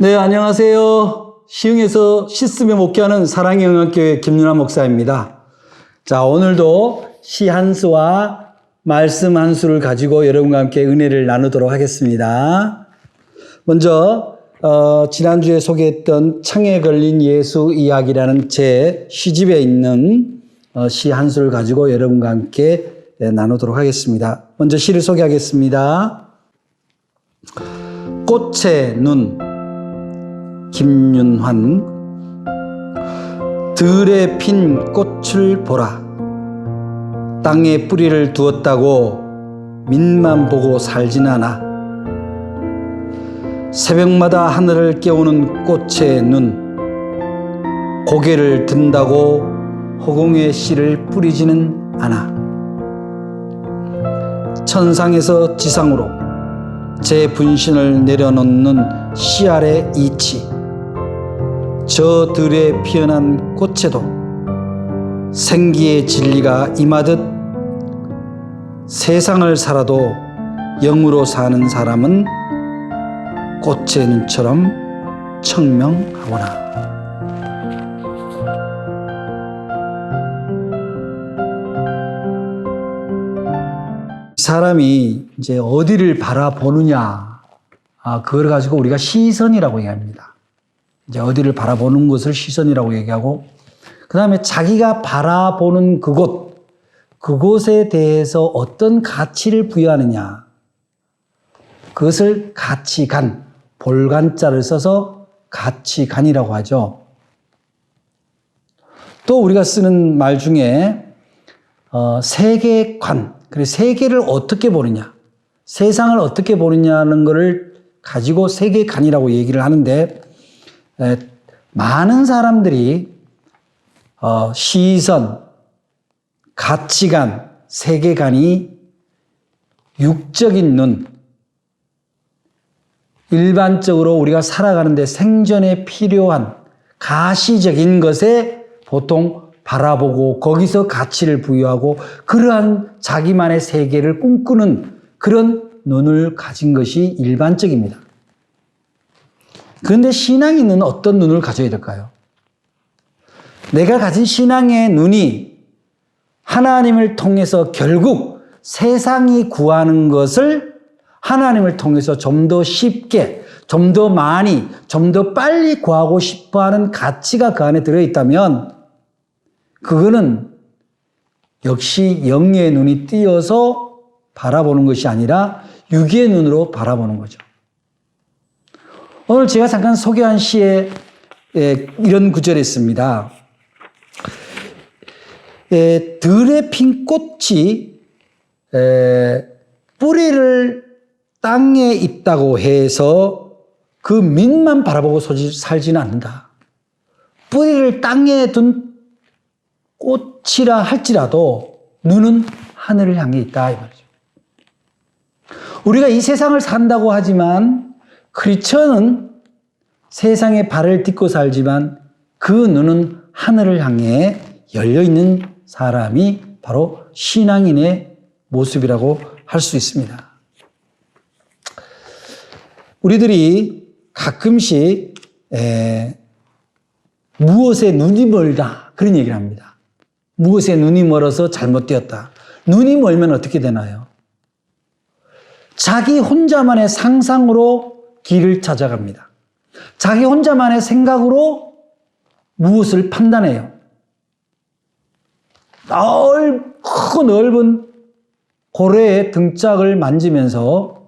네, 안녕하세요. 시흥에서 씻으며 목회하는 사랑의 영향교회 김윤아 목사입니다. 자, 오늘도 시 한 수와 말씀 한 수를 가지고 여러분과 함께 은혜를 나누도록 하겠습니다. 먼저 지난주에 소개했던 창에 걸린 예수 이야기라는 제 시집에 있는 시 한 수를 가지고 여러분과 함께 나누도록 하겠습니다. 먼저 시를 소개하겠습니다. 꽃의 눈, 김윤환. 들에 핀 꽃을 보라. 땅에 뿌리를 두었다고 밑만 보고 살진 않아. 새벽마다 하늘을 깨우는 꽃의 눈. 고개를 든다고 허공에 씨를 뿌리지는 않아. 천상에서 지상으로 제 분신을 내려놓는 씨 아래 이치. 저 들에 피어난 꽃에도 생기의 진리가 임하듯 세상을 살아도 영으로 사는 사람은 꽃의 눈처럼 청명하구나. 사람이 이제 어디를 바라보느냐, 그걸 가지고 우리가 시선이라고 얘기합니다. 이제 어디를 바라보는 것을 시선이라고 얘기하고, 그 다음에 자기가 바라보는 그곳에 대해서 어떤 가치를 부여하느냐, 그것을 가치관, 볼간자를 써서 가치관이라고 하죠. 또 우리가 쓰는 말 중에 세계관, 그리고 세계를 어떻게 보느냐, 세상을 어떻게 보느냐는 것을 가지고 세계관이라고 얘기를 하는데, 많은 사람들이 시선, 가치관, 세계관이 육적인 눈, 일반적으로 우리가 살아가는데 생존에 필요한 가시적인 것에 보통 바라보고 거기서 가치를 부여하고 그러한 자기만의 세계를 꿈꾸는 그런 눈을 가진 것이 일반적입니다. 그런데 신앙인은 어떤 눈을 가져야 될까요? 내가 가진 신앙의 눈이 하나님을 통해서 결국 세상이 구하는 것을 하나님을 통해서 좀 더 쉽게, 좀 더 많이, 좀 더 빨리 구하고 싶어하는 가치가 그 안에 들어있다면 그거는 역시 영의 눈이 띄어서 바라보는 것이 아니라 육의 눈으로 바라보는 거죠. 오늘 제가 잠깐 소개한 시에 이런 구절이 있습니다. 들에 핀 꽃이 뿌리를 땅에 있다고 해서 그 밑만 바라보고 살지는 않는다. 뿌리를 땅에 둔 꽃이라 할지라도 눈은 하늘을 향해 있다 이 말이죠. 우리가 이 세상을 산다고 하지만 크리스천은 세상에 발을 딛고 살지만 그 눈은 하늘을 향해 열려있는 사람이 바로 신앙인의 모습이라고 할 수 있습니다. 우리들이 가끔씩 무엇에 눈이 멀다 그런 얘기를 합니다. 무엇에 눈이 멀어서 잘못되었다. 눈이 멀면 어떻게 되나요? 자기 혼자만의 상상으로 길을 찾아갑니다. 자기 혼자만의 생각으로 무엇을 판단해요. 크고 넓은 고래의 등짝을 만지면서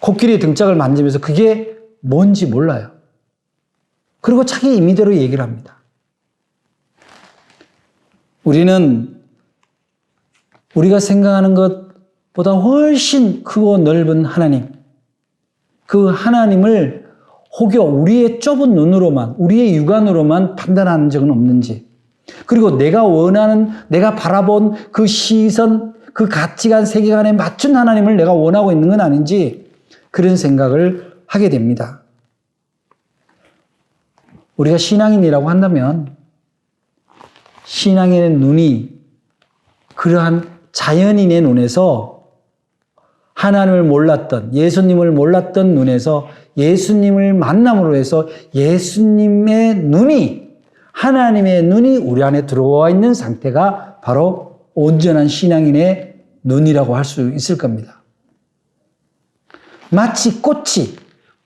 코끼리의 등짝을 만지면서 그게 뭔지 몰라요. 그리고 자기 임의대로 얘기를 합니다. 우리는 우리가 생각하는 것보다 훨씬 크고 넓은 하나님, 그 하나님을 혹여 우리의 좁은 눈으로만, 우리의 육안으로만 판단하는 적은 없는지, 그리고 내가 원하는, 내가 바라본 그 시선, 그 가치관, 세계관에 맞춘 하나님을 내가 원하고 있는 건 아닌지 그런 생각을 하게 됩니다. 우리가 신앙인이라고 한다면 신앙인의 눈이 그러한 자연인의 눈에서 하나님을 몰랐던, 예수님을 몰랐던 눈에서 예수님을 만남으로 해서 예수님의 눈이, 하나님의 눈이 우리 안에 들어와 있는 상태가 바로 온전한 신앙인의 눈이라고 할 수 있을 겁니다. 마치 꽃이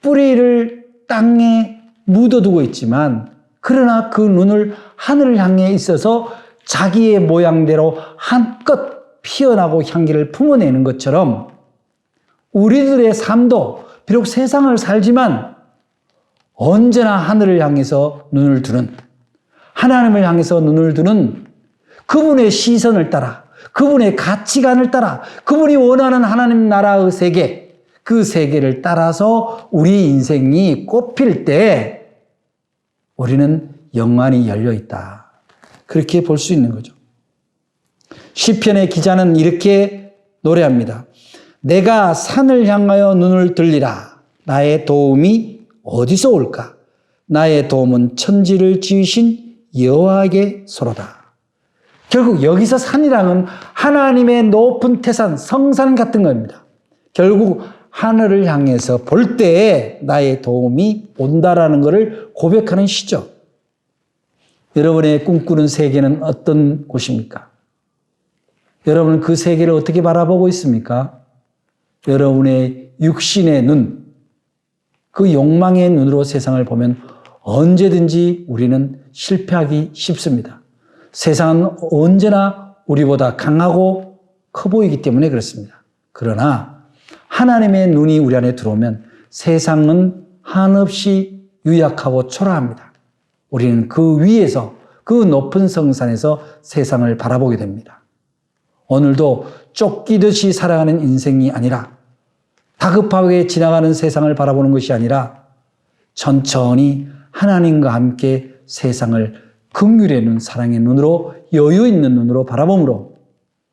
뿌리를 땅에 묻어두고 있지만 그러나 그 눈을 하늘을 향해 있어서 자기의 모양대로 한껏 피어나고 향기를 품어내는 것처럼 우리들의 삶도 비록 세상을 살지만 언제나 하늘을 향해서 눈을 두는, 하나님을 향해서 눈을 두는 그분의 시선을 따라, 그분의 가치관을 따라, 그분이 원하는 하나님 나라의 세계, 그 세계를 따라서 우리 인생이 꽃필 때 우리는 영안이 열려 있다. 그렇게 볼 수 있는 거죠. 시편의 기자는 이렇게 노래합니다. 내가 산을 향하여 눈을 들리라. 나의 도움이 어디서 올까? 나의 도움은 천지를 지으신 여호와에게서로다. 결국 여기서 산이랑은 하나님의 높은 태산, 성산 같은 겁니다. 결국 하늘을 향해서 볼 때에 나의 도움이 온다라는 것을 고백하는 시죠. 여러분의 꿈꾸는 세계는 어떤 곳입니까? 여러분은 그 세계를 어떻게 바라보고 있습니까? 여러분의 육신의 눈, 그 욕망의 눈으로 세상을 보면 언제든지 우리는 실패하기 쉽습니다. 세상은 언제나 우리보다 강하고 커 보이기 때문에 그렇습니다. 그러나 하나님의 눈이 우리 안에 들어오면 세상은 한없이 유약하고 초라합니다. 우리는 그 위에서, 그 높은 성산에서 세상을 바라보게 됩니다. 오늘도 쫓기듯이 살아가는 인생이 아니라 다급하게 지나가는 세상을 바라보는 것이 아니라 천천히 하나님과 함께 세상을 긍휼의 눈, 사랑의 눈으로, 여유 있는 눈으로 바라봄으로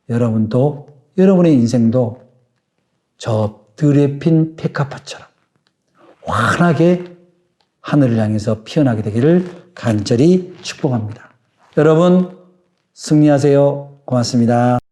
여러분도, 여러분의 인생도 저 들에 핀 백합화처럼 환하게 하늘을 향해서 피어나게 되기를 간절히 축복합니다. 여러분 승리하세요. 고맙습니다.